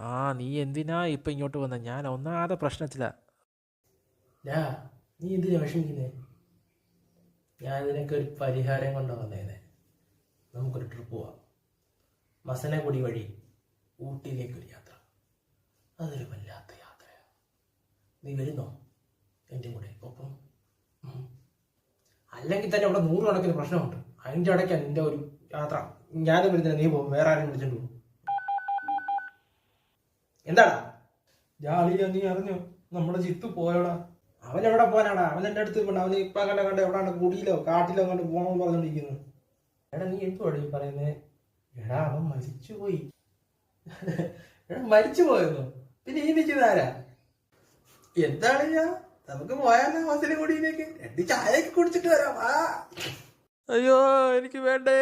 ആ നീ എന്തിനാ ഇപ്പൊ ഇങ്ങോട്ട് വന്ന? ഞാൻ ഒന്നാമതെ പ്രശ്നത്തില. നീ എന്തിനാ വിഷമിക്കുന്നേ? ഞാൻ ഇതിനൊക്കെ ഒരു പരിഹാരം കൊണ്ടാ വന്നേനെ. നമുക്കൊരു ട്രിപ്പ് പോവാം. മസനഗുഡി വഴി ഊട്ടിയിലേക്ക് ഒരു യാത്ര. അതൊരു വല്ലാത്ത യാത്രയാണ്. നീ വരുന്നോ എൻ്റെ കൂടെ ഒപ്പം? അല്ലെങ്കിൽ തന്നെ അവിടെ 100 കണക്കിന് പ്രശ്നമുണ്ട്. അതിൻ്റെ ഇടയ്ക്കാണ് നിന്റെ ഒരു യാത്ര. ഞാനും വരുന്നില്ല, നീ പോകും. വേറെ ആരും വിളിച്ചോണ്ട് പോകും. എന്താടാ ജാളിയ, നീ അറിഞ്ഞോ നമ്മുടെ ജിത്തു പോയോടാ? അവൻ എവിടെ പോകാനാടാ? അവൻ എൻ്റെ അടുത്ത് പോകണ്ട. അവന് ഇപ്പം കണ്ട എവിടെയാണ് കുടിയിലോ കാട്ടിലോ കണ്ട് പോകണമെന്ന് പറഞ്ഞോണ്ടിരിക്കുന്നു. എടാ നീ എന്തുവാടാ ഈ പറയുന്നത്? എടാ അവൻ മരിച്ചുപോയി. എടാ മരിച്ചു പോയെന്നു? പിന്നെ ഈ നിൽക്കുന്ന ആരാ? എന്താണ് ഞാൻ? നമുക്ക് പോയാലോ മസനഗുഡിയിലേക്ക്? 2 ചായയൊക്കെ കുടിച്ചിട്ട് വരാം. അയ്യോ എനിക്ക് വേണ്ടേ.